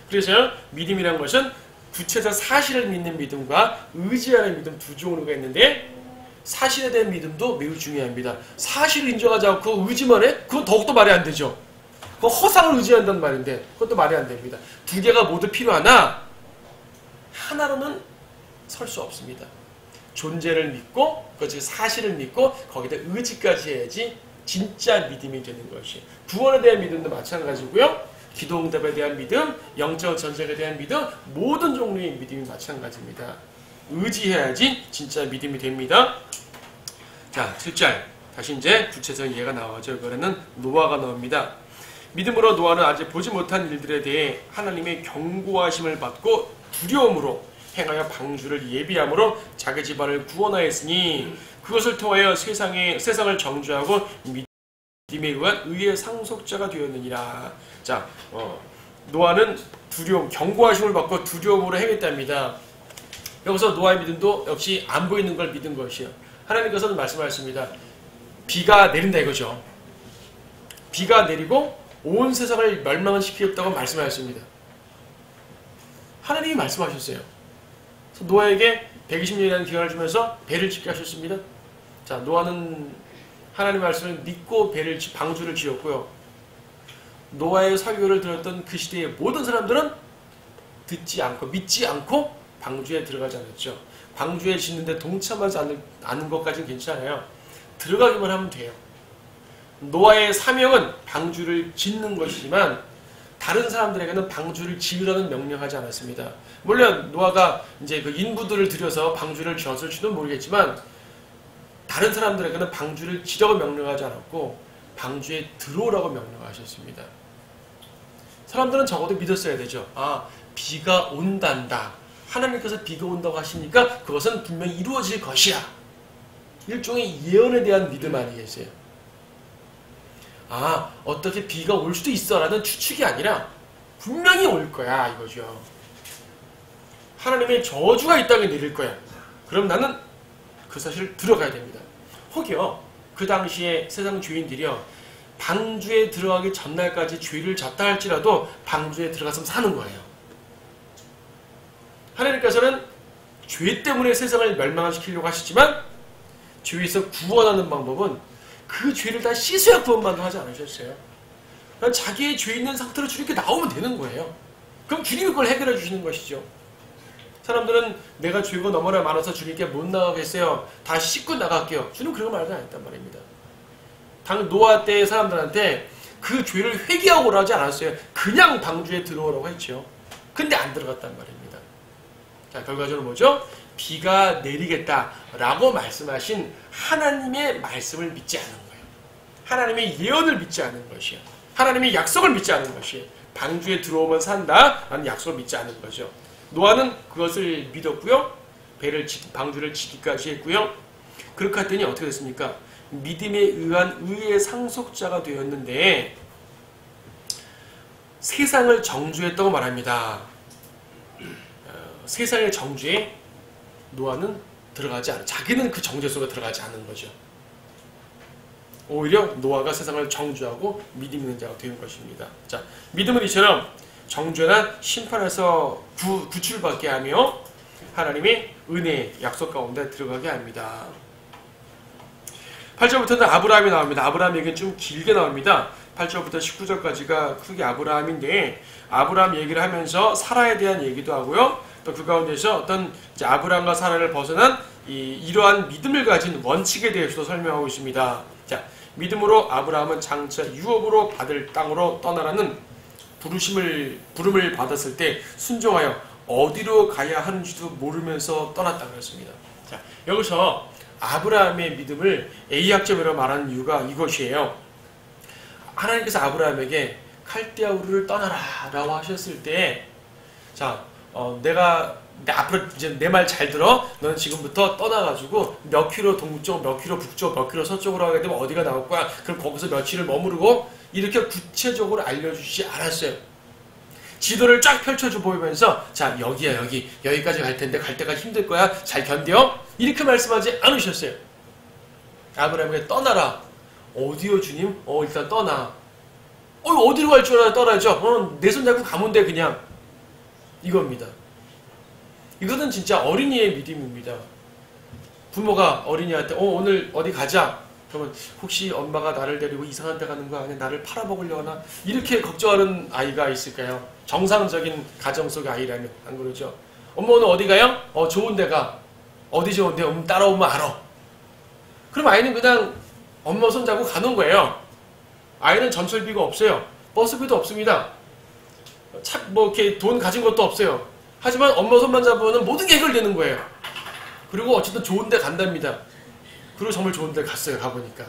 그래서 믿음이라는 것은 구체적 사실을 믿는 믿음과 의지하는 믿음 두 종류가 있는데 사실에 대한 믿음도 매우 중요합니다. 사실을 인정하지 않고 의지만 해? 그건 더욱더 말이 안 되죠. 그건 허상을 의지한다는 말인데 그것도 말이 안 됩니다. 두 개가 모두 필요하나 하나로는 설 수 없습니다. 존재를 믿고 그 사실을 믿고 거기다 의지까지 해야지 진짜 믿음이 되는 것이에요. 구원에 대한 믿음도 마찬가지고요. 기도 응답에 대한 믿음, 영적 전쟁에 대한 믿음, 모든 종류의 믿음이 마찬가지입니다. 의지해야지 진짜 믿음이 됩니다. 자, 7절. 다시 이제 구체적인 예가 나와죠. 이거는 노아가 나옵니다. 믿음으로 노아는 아직 보지 못한 일들에 대해 하나님의 경고하심을 받고 두려움으로 행하여 방주를 예비함으로 자기 집안을 구원하였으니 그것을 통하여 세상을 정죄하고 믿음에 의한 의의 상속자가 되었느니라. 자, 노아는 두려움, 경고하심을 받고 두려움으로 행했답니다. 여기서 노아의 믿음도 역시 안 보이는 걸 믿은 것이에요. 하나님께서는 말씀하셨습니다. 비가 내린다 이거죠. 비가 내리고 온 세상을 멸망을 시키겠다고 말씀하셨습니다. 하나님이 말씀하셨어요. 그래서 노아에게 120년이라는 기간을 주면서 배를 짓게 하셨습니다. 자, 노아는 하나님의 말씀을 믿고 방주를 지었고요. 노아의 설교를 들었던 그 시대의 모든 사람들은 듣지 않고 믿지 않고 방주에 들어가지 않았죠. 방주에 짓는데 동참하지 않는 것까지는 괜찮아요. 들어가기만 하면 돼요. 노아의 사명은 방주를 짓는 것이지만 다른 사람들에게는 방주를 지으라는 명령하지 않았습니다. 물론 노아가 이제 그 인부들을 들여서 방주를 지었을지도 모르겠지만 다른 사람들에게는 방주를 지라고 명령하지 않았고 방주에 들어오라고 명령하셨습니다. 사람들은 적어도 믿었어야 되죠. 아, 비가 온단다. 하나님께서 비가 온다고 하시니까 그것은 분명히 이루어질 것이야. 일종의 예언에 대한 믿음 아니겠어요? 아, 어떻게 비가 올 수도 있어 라는 추측이 아니라 분명히 올 거야 이거죠. 하나님의 저주가 이 땅에 내릴 거야. 그럼 나는 그 사실을 들어가야 됩니다. 혹여 그 당시에 세상 죄인들이요 방주에 들어가기 전날까지 죄를 졌다 할지라도 방주에 들어가서 사는 거예요. 하나님께서는 죄 때문에 세상을 멸망시키려고 하시지만 죄에서 구원하는 방법은 그 죄를 다 씻어야 구원받는다고 하지 않으셨어요. 그냥 자기의 죄 있는 상태로 주님께 나오면 되는 거예요. 그럼 주님이 그걸 해결해 주시는 것이죠. 사람들은 내가 죄가 너무나 많아서 주님께 못 나가겠어요. 다 씻고 나갈게요. 주님 그런 말도 안 했단 말입니다. 당 노아 때의 사람들한테 그 죄를 회개하고 오라고 하지 않았어요. 그냥 방주에 들어오라고 했죠. 근데 안 들어갔단 말입니다. 자, 결과적으로 뭐죠? 비가 내리겠다라고 말씀하신 하나님의 말씀을 믿지 않은 거예요. 하나님의 예언을 믿지 않은 것이에요. 하나님의 약속을 믿지 않은 것이에요. 방주에 들어오면 산다라는 약속을 믿지 않은 거죠. 노아는 그것을 믿었고요. 방주를 짓기까지 했고요. 그렇게 했더니 어떻게 됐습니까? 믿음에 의한 의의 상속자가 되었는데 세상을 정죄했다고 말합니다. 세상의 정죄에 노아는 들어가지 않아. 자기는 그 정죄 속에 들어가지 않은 거죠. 오히려 노아가 세상을 정죄하고 믿음 있는 자가 된 것입니다. 자, 믿음은 이처럼 정죄나 심판에서 구출받게 하며 하나님의 은혜, 약속 가운데 들어가게 합니다. 8절부터는 아브라함이 나옵니다. 아브라함 얘기는 좀 길게 나옵니다. 8절부터 19절까지가 크게 아브라함인데 아브라함 얘기를 하면서 사라에 대한 얘기도 하고요. 또 그 가운데서 어떤 이제 아브라함과 사라를 벗어난 이러한 믿음을 가진 원칙에 대해서도 설명하고 있습니다. 자, 믿음으로 아브라함은 장차 유업으로 받을 땅으로 떠나라는 부름을 받았을 때 순종하여 어디로 가야 하는지도 모르면서 떠났다고 했습니다. 자, 여기서 아브라함의 믿음을 A학점이라고 말하는 이유가 이것이에요. 하나님께서 아브라함에게 칼디아 우르를 떠나라 라고 하셨을 때, 자, 내가 앞으로 이제 내 말 잘 들어. 너는 지금부터 떠나가지고 몇 킬로 동쪽, 몇 킬로 북쪽, 몇 킬로 서쪽으로 가게 되면 어디가 나올 거야. 그럼 거기서 며칠을 머무르고, 이렇게 구체적으로 알려주시지 않았어요. 지도를 쫙 펼쳐줘 보이면서, 자, 여기야, 여기까지 갈 텐데 갈 때까지 힘들 거야. 잘 견뎌. 이렇게 말씀하지 않으셨어요. 아브라함에게 떠나라. 어디요, 주님? 일단 떠나. 어디로 갈 줄 알아? 떠나죠. 내 손 잡고 가면 돼, 그냥. 이겁니다. 이것은 진짜 어린이의 믿음입니다. 부모가 어린이한테 오늘 어디 가자. 그러면 혹시 엄마가 나를 데리고 이상한 데 가는 거 아니야? 나를 팔아먹으려나? 이렇게 걱정하는 아이가 있을까요? 정상적인 가정 속의 아이라면 안 그러죠? 엄마 오늘 어디 가요? 좋은 데 가. 어디 좋은데? 따라오면 알아. 그럼 아이는 그냥 엄마 손 잡고 가는 거예요. 아이는 전철비가 없어요. 버스비도 없습니다. 이렇게 돈 가진 것도 없어요. 하지만 엄마 손만 잡으면 모든 게 해결되는 거예요. 그리고 어쨌든 좋은 데 간답니다. 그리고 정말 좋은 데 갔어요. 가보니까.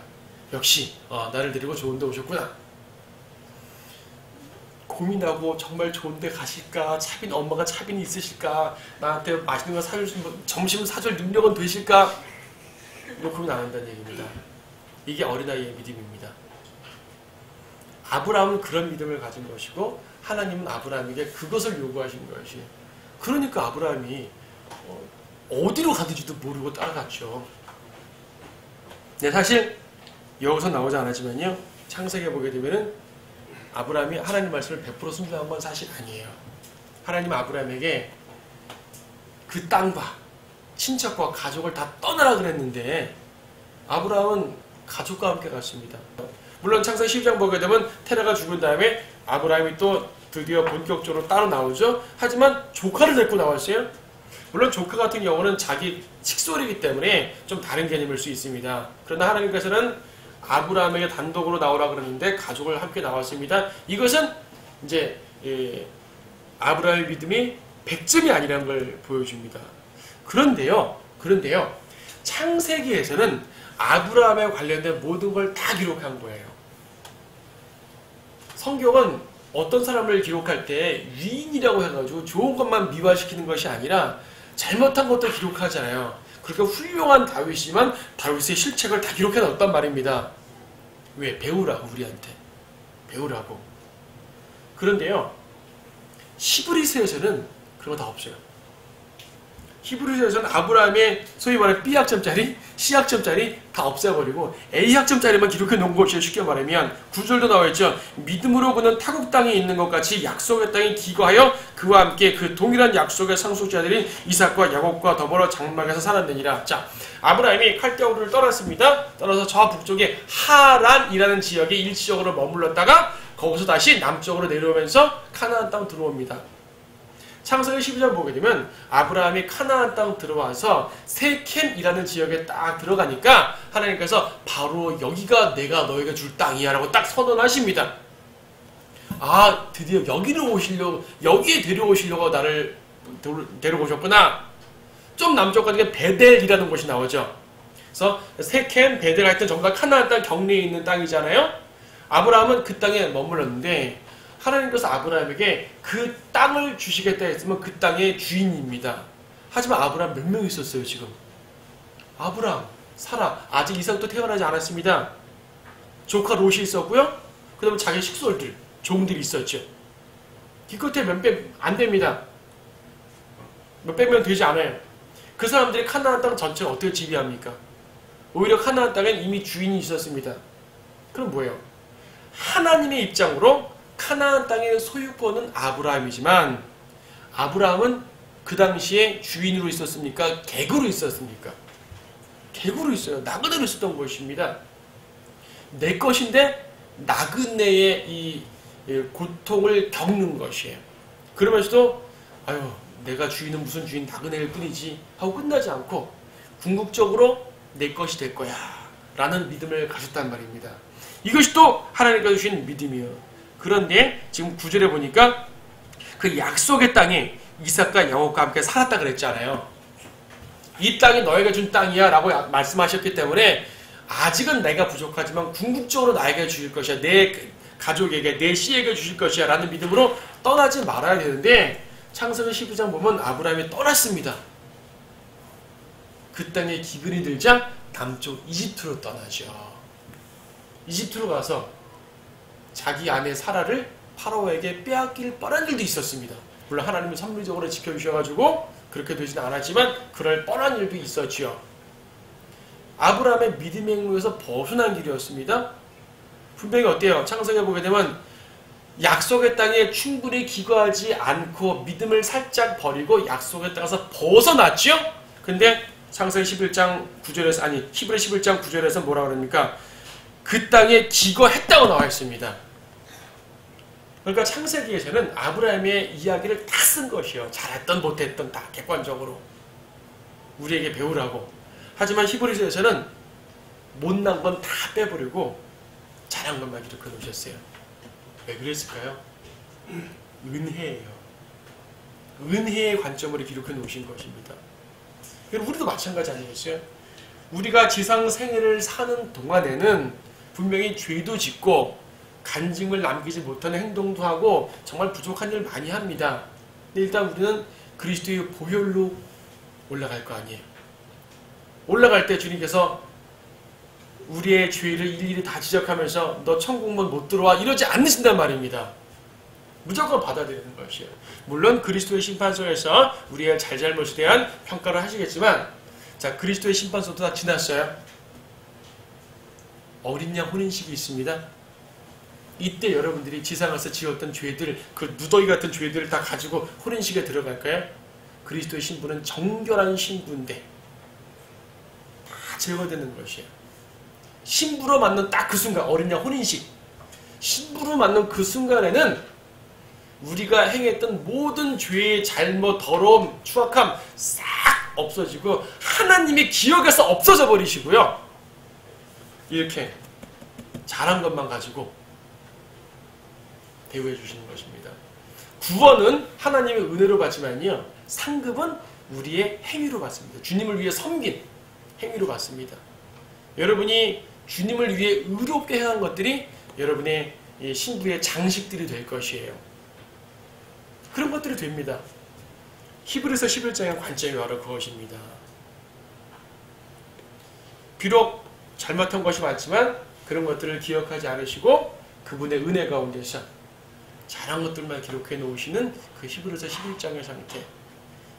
역시 나를 데리고 좋은 데 오셨구나. 고민하고 정말 좋은 데 가실까? 엄마가 차빈이 있으실까? 나한테 맛있는 거 사줄 수 있는, 점심 사줄 능력은 되실까? 이거 고민 안 한다는 얘기입니다. 이게 어린아이의 믿음입니다. 아브라함은 그런 믿음을 가진 것이고, 하나님은 아브라함에게 그것을 요구하신 것이에요. 그러니까 아브라함이 어디로 가는지도 모르고 따라갔죠. 네, 사실 여기서 나오지 않았지만요, 창세기에 보게 되면은 아브라함이 하나님 말씀을 100% 순종한 건 사실 아니에요. 하나님은 아브라함에게 그 땅과 친척과 가족을 다 떠나라 그랬는데, 아브라함은 가족과 함께 갔습니다. 물론 창세기 12장 보게 되면 테라가 죽은 다음에 아브라함이 또 드디어 본격적으로 따로 나오죠. 하지만 조카를 데리고 나왔어요. 물론 조카 같은 경우는 자기 칙솔이기 때문에 좀 다른 개념일 수 있습니다. 그러나 하나님께서는 아브라함에게 단독으로 나오라 그러는데 가족을 함께 나왔습니다. 이것은 이제 아브라함의 믿음이 100점이 아니라는 걸 보여줍니다. 그런데요, 창세기에서는 아브라함에 관련된 모든 걸 다 기록한 거예요. 성경은 어떤 사람을 기록할 때 위인이라고 해가지고 좋은 것만 미화시키는 것이 아니라 잘못한 것도 기록하잖아요. 그러니까 훌륭한 다윗이지만 다윗의 실책을 다 기록해 놨단 말입니다. 왜? 배우라고, 우리한테. 배우라고. 그런데요, 히브리서에서는 그런 거 다 없어요. 히브리서에서는 아브라함의 소위 말하는 B학점짜리, C학점짜리 다 없애버리고 A학점짜리만 기록해 놓은 것이에요. 쉽게 말하면 구절도 나와있죠. 믿음으로 그는 타국 땅에 있는 것 같이 약속의 땅에 기거하여 그와 함께 그 동일한 약속의 상속자들인 이삭과 야곱과 더불어 장막에서 살았느니라. 자, 아브라함이 칼디아 우르를 떠났습니다. 떠나서 저 북쪽에 하란이라는 지역에 일시적으로 머물렀다가 거기서 다시 남쪽으로 내려오면서 카나안 땅 들어옵니다. 창세기 12장 보게 되면 아브라함이 카나안 땅 들어와서 세켐이라는 지역에 딱 들어가니까 하나님께서 바로 여기가 내가 너에게 줄 땅이야 라고 딱 선언하십니다. 아, 드디어 여기에 데려오시려고 나를 데려오셨구나. 좀 남쪽 가니까 베델이라는 곳이 나오죠. 그래서 세켐, 베델 하여튼 전부 다 카나안 땅 경내에 있는 땅이잖아요. 아브라함은 그 땅에 머물렀는데 하나님께서 아브라함에게 그 땅을 주시겠다 했으면 그 땅의 주인입니다. 하지만 아브라함 몇 명 있었어요, 지금? 아브라함, 사라, 아직 이삭도 태어나지 않았습니다. 조카 롯이 있었고요. 그 다음에 자기 식솔들, 종들이 있었죠. 기껏해 몇백 안 됩니다. 몇백 명 되지 않아요. 그 사람들이 카나안 땅 전체를 어떻게 지배합니까? 오히려 카나안 땅엔 이미 주인이 있었습니다. 그럼 뭐예요? 하나님의 입장으로 카나안 땅의 소유권은 아브라함이지만 아브라함은 그 당시에 주인으로 있었습니까? 객으로 있었습니까? 객으로 있어요. 나그네로 있었던 것입니다. 내 것인데 나그네의 이 고통을 겪는 것이에요. 그러면서도 아유, 내가 주인은 무슨 주인, 나그네일 뿐이지 하고 끝나지 않고 궁극적으로 내 것이 될 거야 라는 믿음을 가졌단 말입니다. 이것이 또 하나님께서 주신 믿음이에요. 그런데 지금 9절에 보니까 그 약속의 땅에 이삭과 야곱과 함께 살았다 그랬잖아요. 이 땅이 너에게 준 땅이야 라고 말씀하셨기 때문에 아직은 내가 부족하지만 궁극적으로 나에게 주실 것이야. 내 가족에게, 내 씨에게 주실 것이야 라는 믿음으로 떠나지 말아야 되는데 창세기 12장 보면 아브라함이 떠났습니다. 그 땅에 기근이 들자 남쪽 이집트로 떠나죠. 이집트로 가서 자기 아내 사라를 파라오에게 빼앗길 뻔한 일도 있었습니다. 물론 하나님은 섭리적으로 지켜주셔가지고 그렇게 되지는 않았지만 그럴 뻔한 일도 있었지요. 아브라함의 믿음의 행로에서 벗어난 길이었습니다. 분명히 어때요? 창세기에 보게 되면 약속의 땅에 충분히 기거하지 않고 믿음을 살짝 버리고 약속의 땅에서 벗어났죠? 근데 창세기 11장 9절에서 아니 히브리 11장 9절에서 뭐라 그럽니까? 그 땅에 기거했다고 나와 있습니다. 그러니까 창세기에서는 아브라함의 이야기를 다 쓴 것이에요. 잘했던 못했던 다 객관적으로 우리에게 배우라고. 하지만 히브리서에서는 못난 건 다 빼버리고 잘한 것만 기록해 놓으셨어요. 왜 그랬을까요? 은혜예요. 은혜의 관점으로 기록해 놓으신 것입니다. 우리도 마찬가지 아니겠어요? 우리가 지상 생애를 사는 동안에는 분명히 죄도 짓고 간증을 남기지 못하는 행동도 하고 정말 부족한 일 많이 합니다. 근데 일단 우리는 그리스도의 보혈로 올라갈 거 아니에요. 올라갈 때 주님께서 우리의 죄를 일일이 다 지적하면서 너 천국문 못 들어와 이러지 않으신단 말입니다. 무조건 받아들이는 것이에요. 물론 그리스도의 심판소에서 우리의 잘잘못에 대한 평가를 하시겠지만 자, 그리스도의 심판소도 다 지났어요. 어린 양 혼인식이 있습니다. 이때 여러분들이 지상에서 지었던 죄들, 그 누더기 같은 죄들을 다 가지고 혼인식에 들어갈까요? 그리스도의 신부는 정결한 신부인데 다 제거되는 것이에요. 신부로 맞는 딱 그 순간, 어린 양 혼인식. 신부로 맞는 그 순간에는 우리가 행했던 모든 죄의 잘못, 더러움, 추악함 싹 없어지고 하나님의 기억에서 없어져 버리시고요. 이렇게 잘한 것만 가지고 대우해 주시는 것입니다. 구원은 하나님의 은혜로 받지만요. 상급은 우리의 행위로 받습니다. 주님을 위해 섬긴 행위로 받습니다. 여러분이 주님을 위해 의롭게 행한 것들이 여러분의 신부의 장식들이 될 것이에요. 그런 것들이 됩니다. 히브리서 11장의 관점이 바로 그것입니다. 비록 잘못한 것이 많지만 그런 것들을 기억하지 않으시고 그분의 은혜 가운데서 잘한 것들만 기록해 놓으시는 그 히브리서 11장의 상태.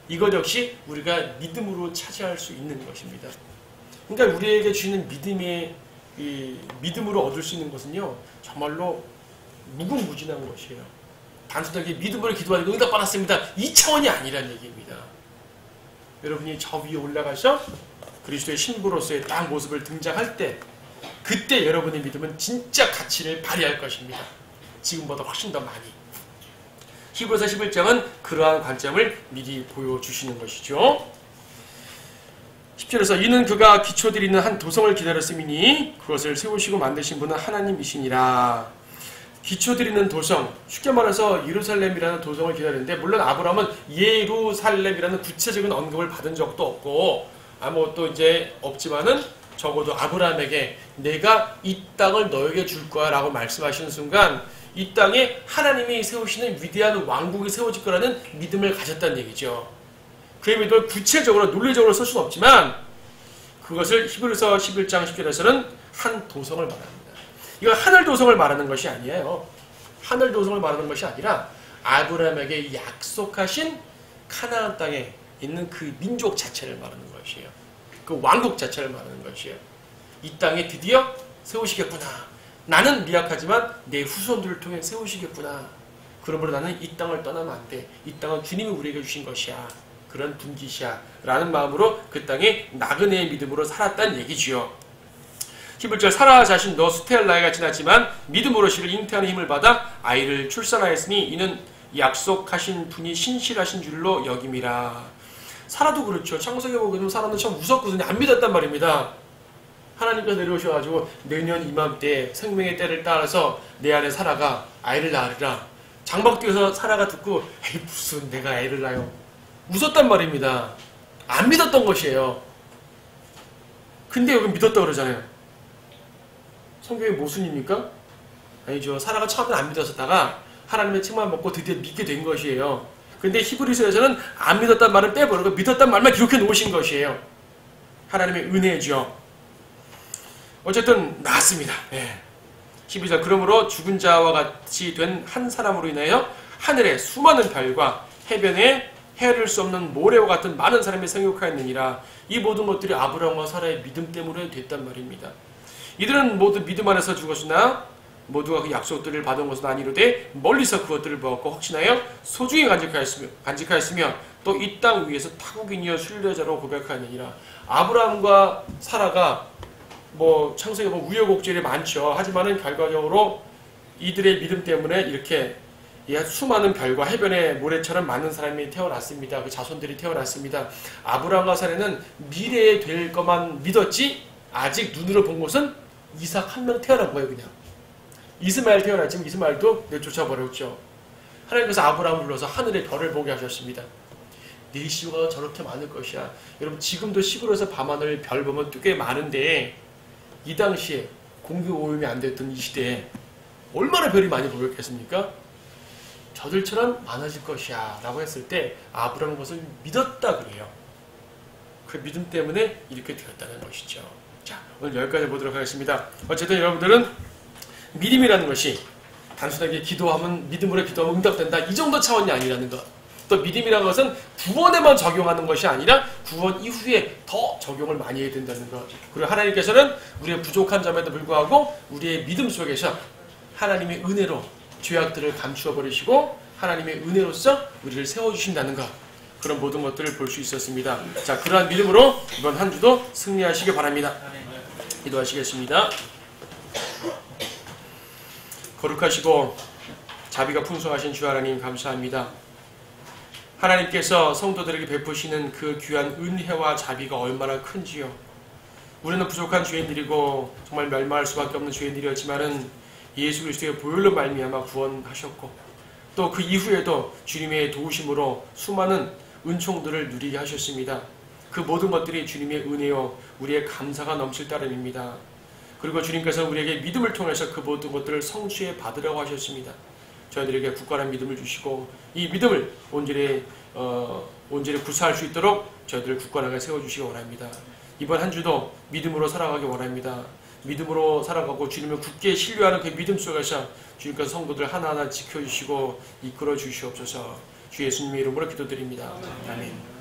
이것 역시 우리가 믿음으로 차지할 수 있는 것입니다. 그러니까 우리에게 주는 믿음으로 얻을 수 있는 것은요, 정말로 무궁무진한 것이에요. 단순하게 믿음으로 기도하니까 응답받았습니다. 이 차원이 아니란 얘기입니다. 여러분이 저 위에 올라가서 그리스도의 신부로서의 딱 모습을 등장할 때 그때 여러분의 믿음은 진짜 가치를 발휘할 것입니다. 지금보다 훨씬 더 많이. 히브리서 11장은 그러한 관점을 미리 보여주시는 것이죠. 10절에서 이는 그가 기초드리는 한 도성을 기다렸음이니 그것을 세우시고 만드신 분은 하나님이시니라. 기초드리는 도성, 쉽게 말해서 예루살렘이라는 도성을 기다리는데 물론 아브라함은 예루살렘이라는 구체적인 언급을 받은 적도 없고 아무것도 이제 없지만은 적어도 아브라함에게 내가 이 땅을 너에게 줄 거야 라고 말씀하시는 순간 이 땅에 하나님이 세우시는 위대한 왕국이 세워질 거라는 믿음을 가졌다는 얘기죠. 그의 믿음을 구체적으로 논리적으로 쓸 수는 없지만 그것을 히브리서 11장 10절에서는 한 도성을 말합니다. 이건 하늘 도성을 말하는 것이 아니에요. 하늘 도성을 말하는 것이 아니라 아브라함에게 약속하신 카나안 땅에 있는 그 민족 자체를 말하는 것이에요. 그 왕국 자체를 말하는 것이에요. 이 땅에 드디어 세우시겠구나. 나는 미약하지만 내 후손들을 통해 세우시겠구나. 그러므로 나는 이 땅을 떠나면 안 돼. 이 땅은 주님이 우리에게 주신 것이야. 그런 분깃이야. 라는 마음으로 그 땅에 나그네의 믿음으로 살았다는 얘기지요. 11절 사라 자신도 수태할 나이가 지났지만 믿음으로 씨를 잉태하는 힘을 받아 아이를 출산하였으니 이는 약속하신 분이 신실하신 줄로 여김이라. 사라도 그렇죠. 창세기 보게 되면 사라는 참 무섭거든요. 안 믿었단 말입니다. 하나님께서 내려오셔가지고 내년 이맘때 생명의 때를 따라서 내 안에 사라가 아이를 낳으리라. 장막뒤에서 사라가 듣고 에이 무슨 내가 애를 낳아요. 웃었단 말입니다. 안 믿었던 것이에요. 근데 여기 믿었다 그러잖아요. 성경의 모순입니까? 아니죠. 사라가 처음에 안 믿었었다가 하나님의 책만 먹고 드디어 믿게 된 것이에요. 근데 히브리서에서는 안 믿었단 말은 빼버리고 믿었단 말만 기록해 놓으신 것이에요. 하나님의 은혜죠. 어쨌든 나았습니다. 12절 그러므로 죽은 자와 같이 된 한 사람으로 인하여 하늘의 수많은 별과 해변에 헤아릴 수 없는 모래와 같은 많은 사람이 생육하였느니라. 이 모든 것들이 아브라함과 사라의 믿음 때문에 됐단 말입니다. 이들은 모두 믿음 안에서 죽었으나 모두가 그 약속들을 받은 것은 아니로되 멀리서 그것들을 보았고 확신하여 소중히 간직하였으며 또 이 땅 위에서 타국인이여 순례자로 고백하느니라. 아브라함과 사라가 창세기 우여곡절이 많죠. 하지만은 결과적으로 이들의 믿음 때문에 이렇게 수많은 별과 해변의 모래처럼 많은 사람이 태어났습니다. 그 자손들이 태어났습니다. 아브라함과 사라는 미래에 될 것만 믿었지 아직 눈으로 본 것은 이삭 한 명 태어난 거예요. 그냥 이스마엘 태어났지만 이스마엘도 내쫓아버렸죠. 하나님께서 아브라함을 불러서 하늘의 별을 보게 하셨습니다. 네 시호가 저렇게 많을 것이야. 여러분 지금도 시골에서 밤하늘 별 보면 꽤 많은데 이 당시에 공기 오염이 안 됐던 이 시대에 얼마나 별이 많이 보였겠습니까? 저들처럼 많아질 것이야 라고 했을 때 아브라함은 그것을 믿었다 그래요. 그 믿음 때문에 이렇게 되었다는 것이죠. 자, 오늘 여기까지 보도록 하겠습니다. 어쨌든 여러분들은 믿음이라는 것이 단순하게 기도하면 믿음으로 기도하면 응답된다 이 정도 차원이 아니라는 것. 또 믿음이라는 것은 구원에만 적용하는 것이 아니라 구원 이후에 더 적용을 많이 해야 된다는 것. 그리고 하나님께서는 우리의 부족한 점에도 불구하고 우리의 믿음 속에서 하나님의 은혜로 죄악들을 감추어 버리시고 하나님의 은혜로서 우리를 세워주신다는 것. 그런 모든 것들을 볼 수 있었습니다. 자, 그러한 믿음으로 이번 한 주도 승리하시기 바랍니다. 기도하시겠습니다. 거룩하시고 자비가 풍성하신 주 하나님 감사합니다. 하나님께서 성도들에게 베푸시는 그 귀한 은혜와 자비가 얼마나 큰지요. 우리는 부족한 죄인들이고 정말 멸망할 수밖에 없는 죄인들이었지만은 예수 그리스도의 보혈로 말미암아 구원하셨고 또 그 이후에도 주님의 도우심으로 수많은 은총들을 누리게 하셨습니다. 그 모든 것들이 주님의 은혜요 우리의 감사가 넘칠 따름입니다. 그리고 주님께서 우리에게 믿음을 통해서 그 모든 것들을 성취해 받으라고 하셨습니다. 저희들에게 굳건한 믿음을 주시고 이 믿음을 온전히 구사할 수 있도록 저희들을 굳건하게 세워주시기 원합니다. 이번 한 주도 믿음으로 살아가기 원합니다. 믿음으로 살아가고 주님을 굳게 신뢰하는 그 믿음 속에서 주님께서 성도들 하나하나 지켜주시고 이끌어 주시옵소서. 주 예수님의 이름으로 기도드립니다. 아멘.